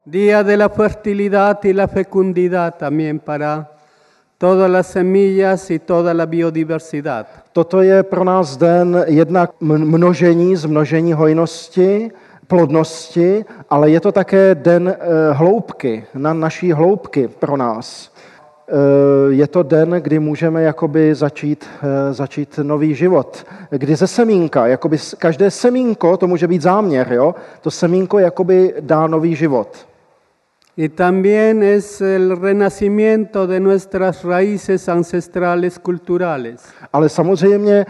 Día de la fertilidad y la fecundidad también para todas las semillas y toda la biodiversidad. Toto je pro nás den jednak množení, zmnožení hojnosti, plodnosti, ale je to také den hloubky, na naší hloubky pro nás. Je to den, kdy můžeme jakoby začít nový život. Kdy ze semínka, jakoby každé semínko, to může být záměr, jo? To semínko jakoby dá nový život. Y también es el renacimiento de nuestras raíces ancestrales culturales. Ale samozřejmě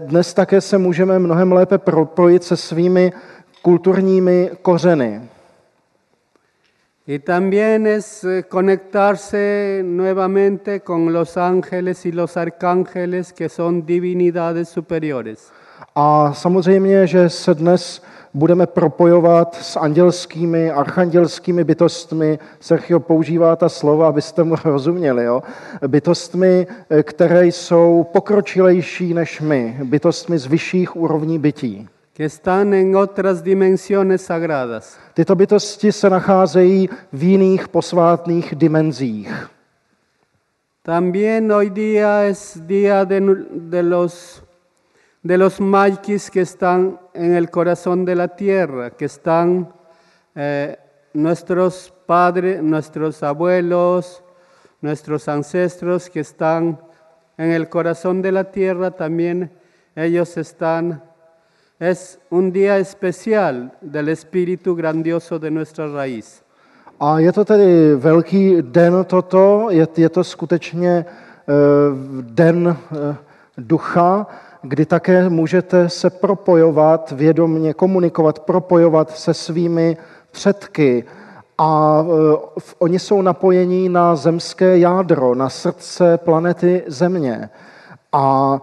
dnes také se můžeme mnohem lépe propojit se svými kulturními kořeny. Y también es conectarse nuevamente con los ángeles y los arcángeles que son divinidades superiores. A samozřejmě, že se dnes budeme propojovat s andělskými, archandělskými bytostmi. Sergio používá ta slova, abyste mu rozuměli. Jo? Bytostmi, které jsou pokročilejší než my. Bytostmi z vyšších úrovní bytí. Que están en otras dimensiones sagradas. Tyto bytosti se nacházejí v jiných posvátných dimenzích. También hoy día es día de los maikis que están en el corazón de la tierra, que están nuestros padres, nuestros abuelos, nuestros ancestros que están en el corazón de la tierra, también ellos están. Es un día especial del espíritu grandioso de nuestra raíz. A je to tedy velký den toto, je to skutečně den ducha, kdy také můžete se propojovat, vědomně komunikovat, propojovat se svými předky. A oni jsou napojení na zemské jádro, na srdce planety Země. A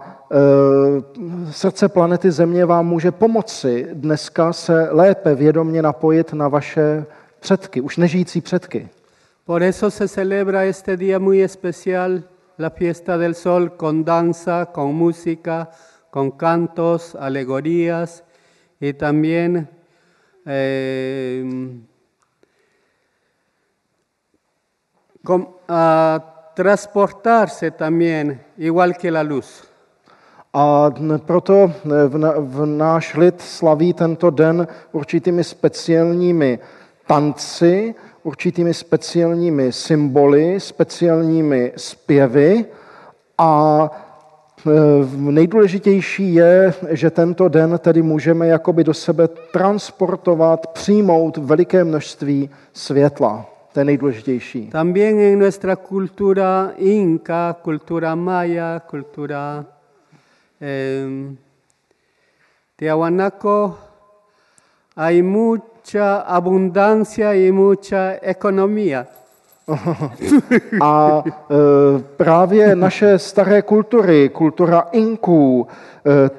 srdce planety Země vám může pomoci dneska se lépe vědomně napojit na vaše předky, už nežijící předky. Por eso se celebra este día muy especial, la fiesta del sol, con danza, con música, con cantos, alegorías y también transportarse también, igual que la luz. A proto v náš lid slaví tento den určitými speciálními tanci, určitými speciálními symboly, speciálními zpěvy a nejdůležitější je, že tento den tedy můžeme jakoby do sebe transportovat, přijmout veliké množství světla. To je nejdůležitější. También en nuestra cultura inca, cultura maya, cultura Tiahuanaco, hay mucha abundancia y mucha economía. A právě naše staré kultury, kultura Inků,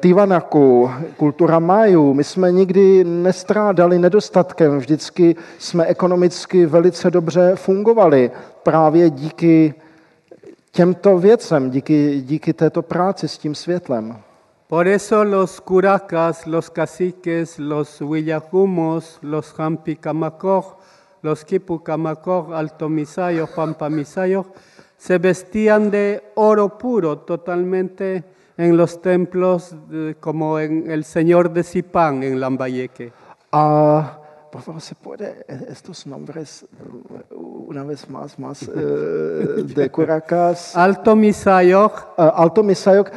Tiwanaku, kultura Majů, my jsme nikdy nestrádali nedostatkem, vždycky jsme ekonomicky velice dobře fungovali právě díky těmto věcem, díky této práci s tím světlem. Por eso los curacas, los caciques, los huillajumos, los jampicamacoj, los quipucamacoj, altomisayos, pampamisayos, se vestían de oro puro totalmente en los templos, como en el Señor de Zipán en Lambayeque. Por favor, ¿se puede estos nombres una vez más de Curacas? Alto Misayok.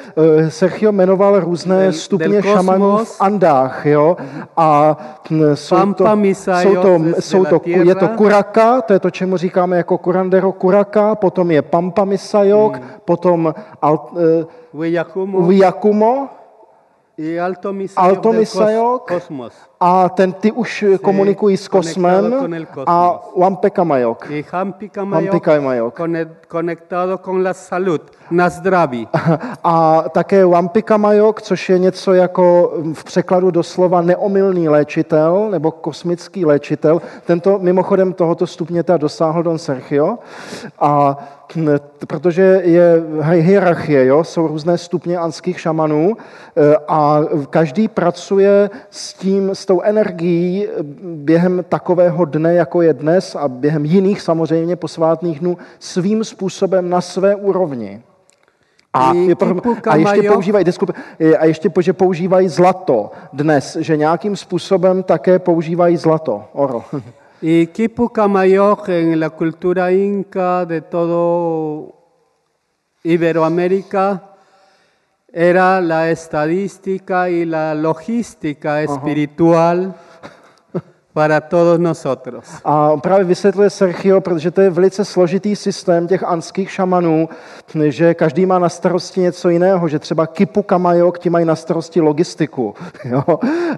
Sergio jmenoval různé stupně šamanů v Andách, jo? A je to Curaka, to je to, čemu říkáme jako curandero Curaka, potom je Pampa Misayok, potom Huillacumo, Alto Misayok a ty už komunikují s kosmem a Wampecamayok. Y Hampicamayok conectado con la salud, Nazdraví. A také Wampecamayok, což je něco jako v překladu doslova neomylný léčitel nebo kosmický léčitel. Tento mimochodem tohoto stupně dosáhl Don Sergio. A protože je hierarchie, jo? Jsou různé stupně anských šamanů a každý pracuje s tou energií během takového dne, jako je dnes, a během jiných samozřejmě posvátných dnů, svým způsobem na své úrovni. A ještě že používají zlato dnes, že nějakým způsobem také používají zlato, oro. Y Quipucamayo en la cultura inca de todo Iberoamérica era la estadística y la logística espiritual para todos nosotros. A právě vysvětluje Sergio, protože to je velice složitý systém těch anských šamanů, že každý má na starosti něco jiného, že třeba Quipucamayo, ti mají na starosti logistiku, jo?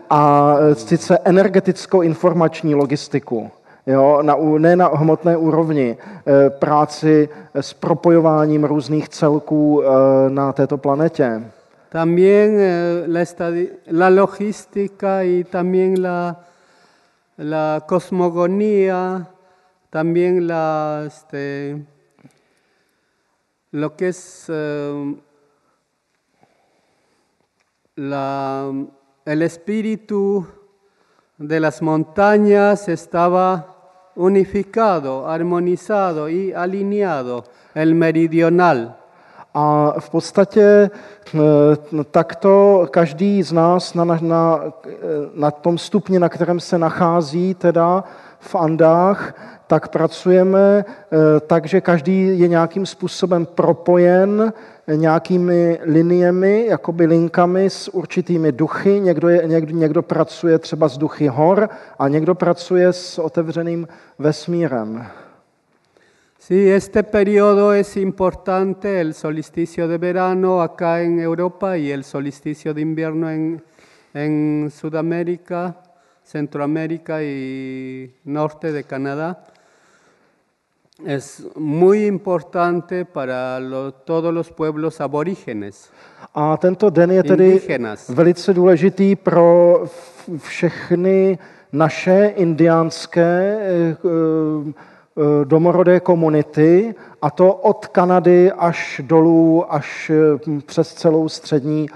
A sice energetickou informační logistiku. Jo, ne na hmotné úrovni, práci s propojováním různých celků na této planetě. También la logística y también la cosmogonía, también lo que es el espíritu de las montañas estaba unificado, armonizado y alineado, el meridional. A v podstatě takto každý z nás na tom stupni, na kterém se nachází, teda v Andách, tak pracujeme tak, že každý je nějakým způsobem propojen nějakými liniemi, jakoby linkami s určitými duchy. Někdo pracuje třeba s duchy hor a někdo pracuje s otevřeným vesmírem. Sí, este periodo es importante, el solsticio de verano acá en Europa y el solsticio de invierno en Sudamérica, Centroamérica y norte de Canadá. Es muy importante para todos los pueblos aborígenes. A tento den je tedy velice důležitý pro všechny naše indiánské domorodé komunity, a to od Kanady až dolů, až přes celou střední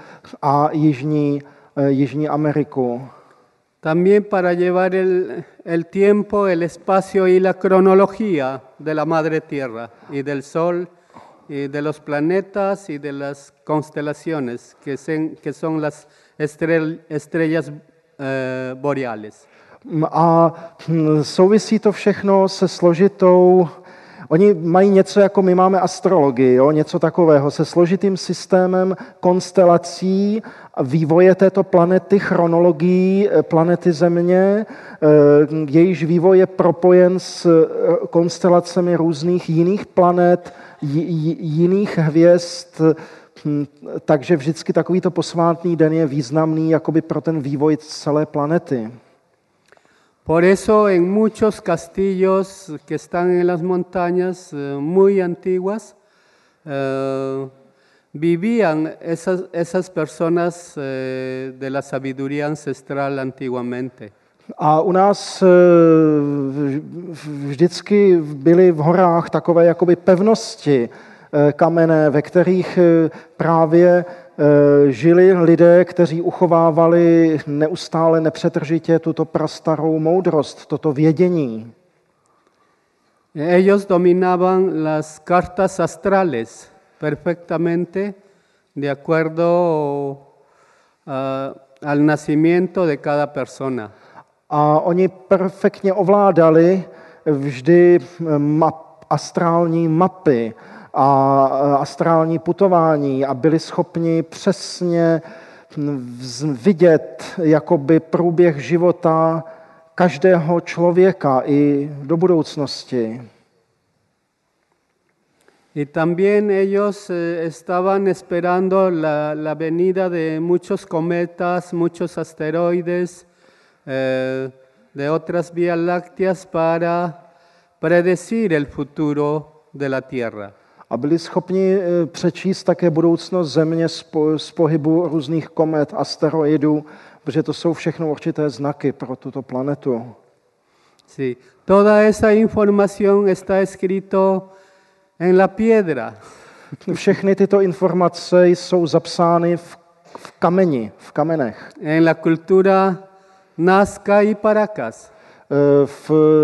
a jižní Ameriku. También para llevar el tiempo, el espacio y la cronología de la Madre Tierra y del Sol y de los planetas y de las constelaciones que son las estrellas boreales. A souvisí to všechno se složitou, oni mají něco, jako my máme astrologii, jo? Něco takového, se složitým systémem konstelací, vývoje této planety, chronologií planety Země, jejíž vývoj je propojen s konstelacemi různých jiných planet, jiných hvězd, takže vždycky takovýto posvátný den je významný jakoby pro ten vývoj celé planety. Por eso en muchos castillos que están en las montañas muy antiguas, vivían esas personas de la sabiduría ancestral antiguamente. A u nás vždycky byly v horách takové jakoby pevnosti kamenné, ve kterých právě žili lidé, kteří uchovávali neustále nepřetržitě tuto prastarou moudrost, toto vědění. Ellos dominaban las cartas astrales perfectamente de acuerdo al nacimiento de cada persona. A oni perfektně ovládali vždy astrální mapy a astrální putování a byli schopni přesně vidět jakoby průběh života každého člověka i do budoucnosti. Y también ellos estaban esperando la venida de muchos cometas, muchos asteroides, de otras vías lácteas para predecir el futuro de la Tierra. A byli schopni přečíst také budoucnost Země z pohybu různých komet, asteroidů, protože to jsou všechno určité znaky pro tuto planetu. Sí, toda esa información está escrito en la piedra. Všechny tyto informace jsou zapsány v kameni, v kamenech. En la cultura Nazca y Paracas.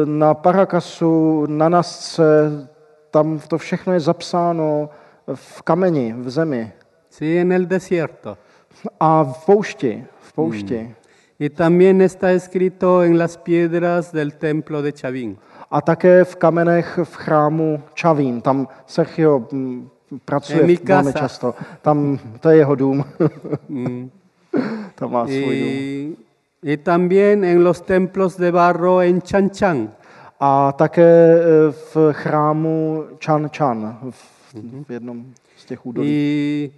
Na Paracasu, na Nazce, tam to všechno je zapsáno v kameni, v zemi. Sí, en el desierto. A v poušti. Y también está escrito en las piedras del templo de Chavín. A také v kamenech v chrámu Chavín. Tam Sergio pracuje velmi často. Tam, to je jeho dům. Tam má svůj dům. Y también en los templos de barro en Chanchan. A také v chrámu Chan Chan, v jednom z těch údolí. Y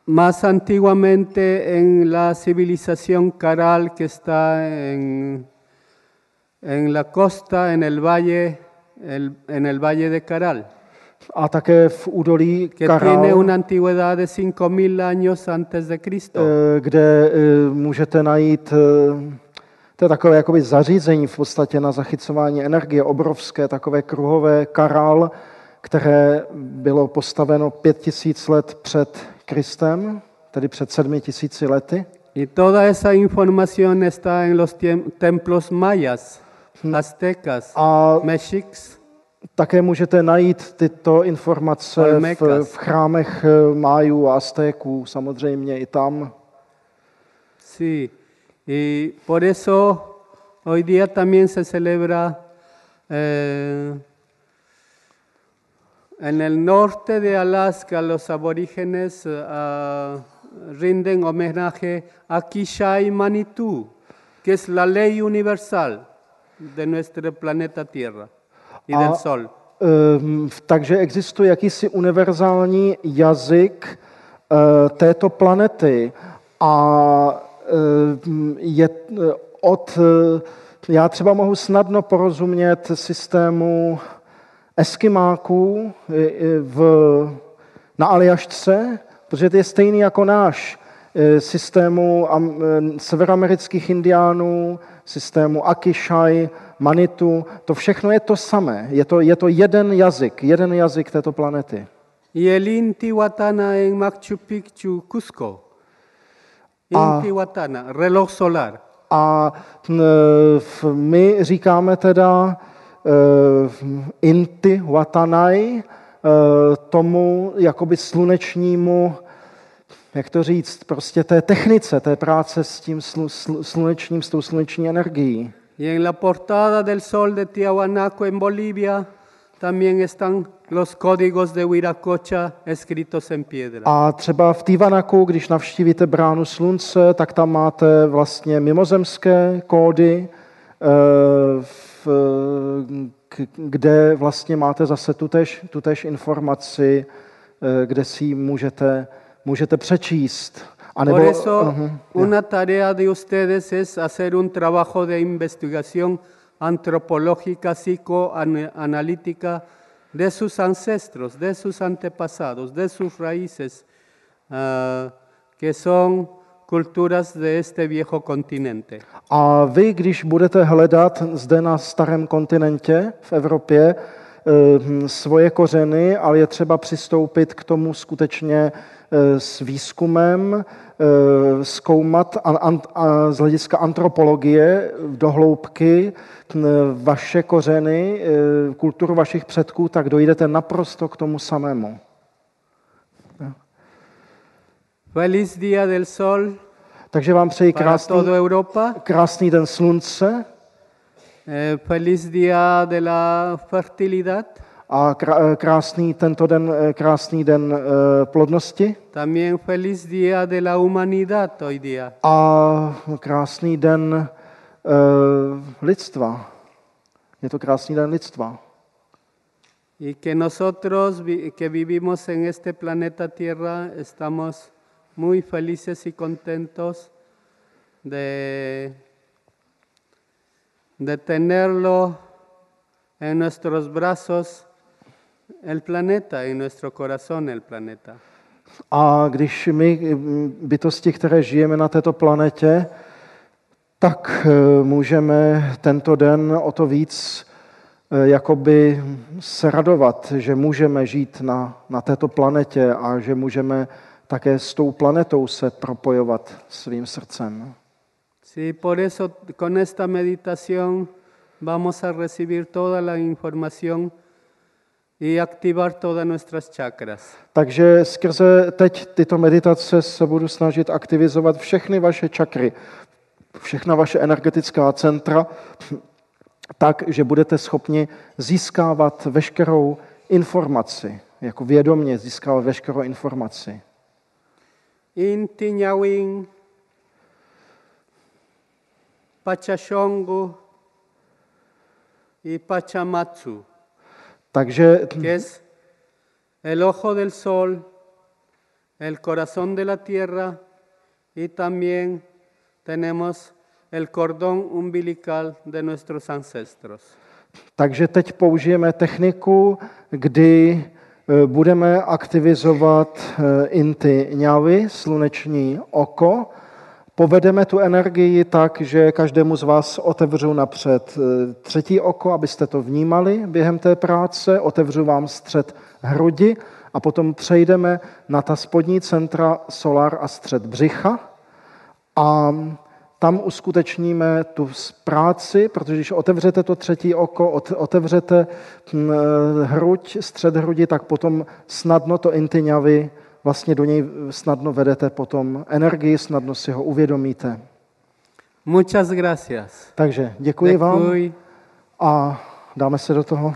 más antiguamente en la civilización Caral que está en la costa, en el valle de Caral. A také v údolí que Caral, tiene una antigüedad de 5000 años antes de Cristo. Kde můžete najít, to je takové jakoby zařízení v podstatě na zachycování energie, obrovské, takové kruhové Caral, které bylo postaveno 5000 let před Kristem, tedy před 7000 lety. Y toda esa información está en los templos mayas, aztecas, mexics. Také můžete najít tyto informace v chrámech Májů a Aztéků, samozřejmě i tam. Sí, y por eso hoy día también se celebra en el norte de Alaska los aborígenes rinden homenaje a Kishai Manitou, que es la ley universal de nuestro planeta Tierra. Del sol. Takže existuje jakýsi univerzální jazyk této planety a já třeba mohu snadno porozumět systému Eskimáků na Aljašce, protože to je stejný jako náš, systému severoamerických indiánů, systému Akishai, Manitu, to všechno je to samé. Je to jeden jazyk této planety. Y el Intihuatana en Machu Picchu, Cusco. Intihuatana, reloj solar. A my říkáme teda Intihuatanay, tomu jakoby slunečnímu, jak to říct, prostě té technice, té práce s tím slunečním, s tou sluneční energií. Y en la portada del sol de Tiahuanaco en Bolivia también están los códigos de Viracocha escritos en piedra. A třeba v Tiwanaku, když navštívíte bránu slunce, tak tam máte vlastně mimozemské kódy, kde vlastně máte zase tutéž informaci, kde si ji můžete přečíst. Por eso, una tarea de ustedes es hacer un trabajo de investigación antropológica, psicoanalítica de sus ancestros, de sus antepasados, de sus raíces, que son culturas de este viejo continente. A vy, když budete hledat zde na starém kontinentě v Evropě svoje kořeny, ale je třeba přistoupit k tomu skutečně s výzkumem, zkoumat z hlediska antropologie do hloubky vaše kořeny, kulturu vašich předků, tak dojdete naprosto k tomu samému. Feliz Día del Sol. Takže vám přeji krásný den slunce. Feliz Día de la Fertilidad. A krásný den plodnosti. También feliz Día de la Humanidad hoy día. A krásný den lidstva. Je to krásný den lidstva. Y que nosotros que vivimos en este planeta Tierra estamos muy felices y contentos de tenerlo en nuestros brazos el planeta, en nuestro corazón el planeta. A když my, bytosti, které žijeme na této planetě, tak můžeme tento den o to víc jakoby se radovat, že můžeme žít na této planetě a že můžeme také s tou planetou se propojovat svým srdcem. Sí, por eso con esta meditación vamos a recibir toda la información y activar todas nuestras chakras. Takže skrze teď tyto meditace se budu snažit aktivizovat všechny vaše čakry, všechna vaše energetická centra, tak, že budete schopni získávat veškerou informaci, jako vědomě získávat veškerou informaci. Inti Ñawin, Pachashongo y Pachamatsu, Takže que es el ojo del sol, el corazón de la tierra y también tenemos el cordón umbilical de nuestros ancestros. Takže teď použijeme techniku, kdy budeme aktivizovat Inti Ñawi, sluneční oko. Povedeme tu energii tak, že každému z vás otevřu napřed třetí oko, abyste to vnímali během té práce, otevřu vám střed hrudi a potom přejdeme na ta spodní centra solar a střed břicha a tam uskutečníme tu práci, protože když otevřete to třetí oko, otevřete hruď, střed hrudi, tak potom snadno to Inti Ñawi, vlastně do něj snadno vedete potom energii, snadno si ho uvědomíte. Muchas gracias. Takže děkuji vám a dáme se do toho.